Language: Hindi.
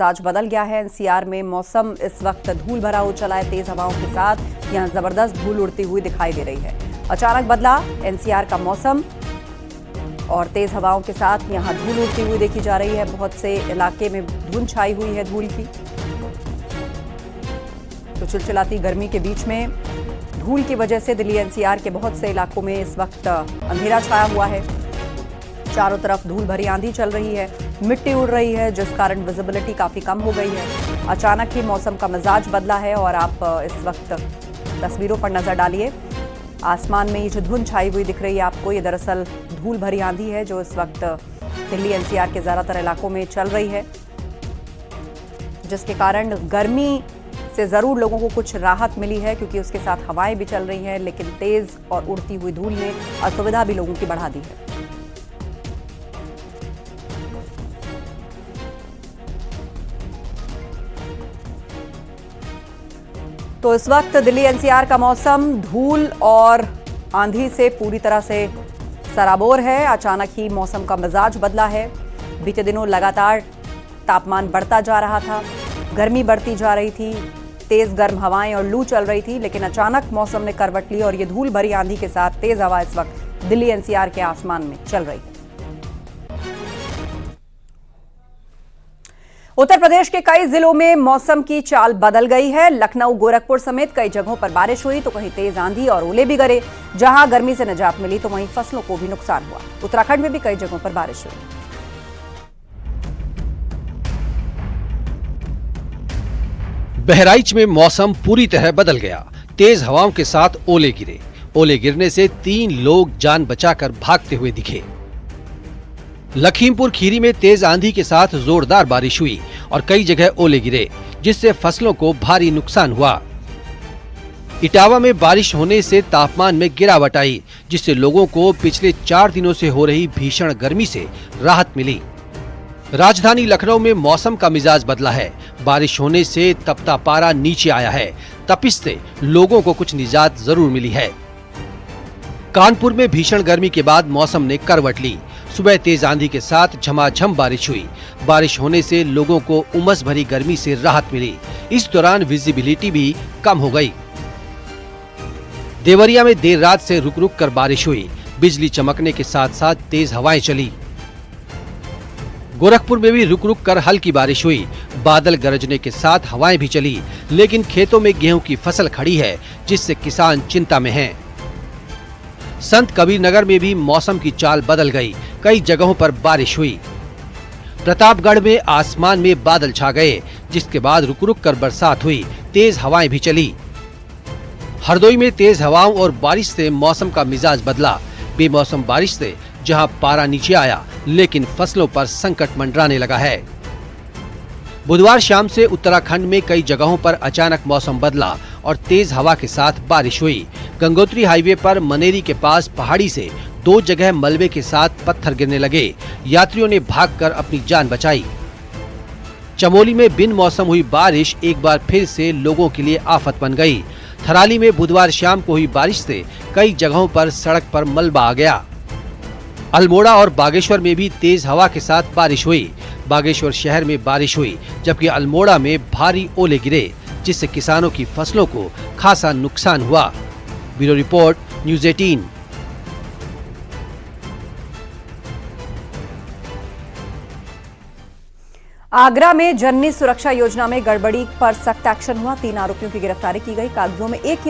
मिजाज बदल गया है। एनसीआर में मौसम इस वक्त धूल भरा हो चला है। तेज हवाओं के साथ यहां जबरदस्त धूल उड़ती हुई दिखाई दे रही है। अचानक बदला एनसीआर का मौसम और तेज हवाओं के साथ यहां धूल उड़ती हुई देखी जा रही है। बहुत से इलाके में धुंध छाई हुई है धूल की। तो चिलचिलाती गर्मी के बीच में धूल की वजह से दिल्ली एनसीआर के बहुत से इलाकों में इस वक्त अंधेरा छाया हुआ है। चारों तरफ धूल भरी आंधी चल रही है, मिट्टी उड़ रही है, जिस कारण विजिबिलिटी काफी कम हो गई है। अचानक ही मौसम का मिजाज बदला है और आप इस वक्त तस्वीरों पर नजर डालिए। आसमान में ये जो धुंध छाई हुई दिख रही है आपको, ये दरअसल धूल भरी आंधी है जो इस वक्त दिल्ली एनसीआर के ज्यादातर इलाकों में चल रही है, जिसके कारण गर्मी से जरूर लोगों को कुछ राहत मिली है, क्योंकि उसके साथ हवाएं भी चल रही हैं, लेकिन तेज और उड़ती हुई धूल ने असुविधा भी लोगों की बढ़ा दी है। तो इस वक्त दिल्ली एनसीआर का मौसम धूल और आंधी से पूरी तरह से सराबोर है। अचानक ही मौसम का मिजाज बदला है। बीते दिनों लगातार तापमान बढ़ता जा रहा था, गर्मी बढ़ती जा रही थी, तेज गर्म हवाएं और लू चल रही थी, लेकिन अचानक मौसम ने करवट ली और ये धूल भरी आंधी के साथ तेज हवा इस वक्त दिल्ली एनसीआर के आसमान में चल रही है। उत्तर प्रदेश के कई जिलों में मौसम की चाल बदल गई है। लखनऊ, गोरखपुर समेत कई जगहों पर बारिश हुई तो कहीं तेज आंधी और ओले भी गिरे। जहां गर्मी से निजात मिली तो वहीं फसलों को भी नुकसान हुआ। उत्तराखंड में भी कई जगहों पर बारिश हुई। बहराइच में मौसम पूरी तरह बदल गया। तेज हवाओं के साथ ओले गिरे। ओले गिरने से 3 लोग जान बचाकर भागते हुए दिखे। लखीमपुर खीरी में तेज आंधी के साथ जोरदार बारिश हुई और कई जगह ओले गिरे, जिससे फसलों को भारी नुकसान हुआ। इटावा में बारिश होने से तापमान में गिरावट आई, जिससे लोगों को पिछले 4 दिनों से हो रही भीषण गर्मी से राहत मिली। राजधानी लखनऊ में मौसम का मिजाज बदला है। बारिश होने से तपता पारा नीचे आया है। तपिश से लोगों को कुछ निजात जरूर मिली है। कानपुर में भीषण गर्मी के बाद मौसम ने करवट ली। सुबह तेज आंधी के साथ झमाझम बारिश हुई। बारिश होने से लोगों को उमस भरी गर्मी से राहत मिली। इस दौरान विजिबिलिटी भी कम हो गई। देवरिया में देर रात से रुक रुक कर बारिश हुई। बिजली चमकने के साथ साथ तेज हवाएं चली। गोरखपुर में भी रुक रुक कर हल्की बारिश हुई। बादल गरजने के साथ हवाएं भी चली, लेकिन खेतों में गेहूं की फसल खड़ी है, जिससे किसान चिंता में हैं। संत कबीर नगर में भी मौसम की चाल बदल गई। कई जगहों पर बारिश हुई। प्रतापगढ़ में आसमान में बादल छा गए, जिसके बाद रुक रुक कर बरसात हुई। तेज हवाएं भी चली। हरदोई में तेज हवाओं और बारिश से मौसम का मिजाज बदला। बेमौसम बारिश से जहां पारा नीचे आया, लेकिन फसलों पर संकट मंडराने लगा है। बुधवार शाम से उत्तराखंड में कई जगहों पर अचानक मौसम बदला और तेज हवा के साथ बारिश हुई। गंगोत्री हाईवे पर मनेरी के पास पहाड़ी से 2 जगह मलबे के साथ पत्थर गिरने लगे। यात्रियों ने भागकर अपनी जान बचाई। चमोली में बिन मौसम हुई बारिश एक बार फिर से लोगों के लिए आफत बन गई। थराली में बुधवार शाम को हुई बारिश से कई जगहों पर सड़क पर मलबा आ गया। अल्मोड़ा और बागेश्वर में भी तेज हवा के साथ बारिश हुई। बागेश्वर शहर में बारिश हुई, जबकि अल्मोड़ा में भारी ओले गिरे, जिससे किसानों की फसलों को खासा नुकसान हुआ। Bureau report, news 18। आगरा में जननी सुरक्षा योजना में गड़बड़ी पर सख्त एक्शन हुआ। 3 आरोपियों की गिरफ्तारी की गई। कागजों में एक ही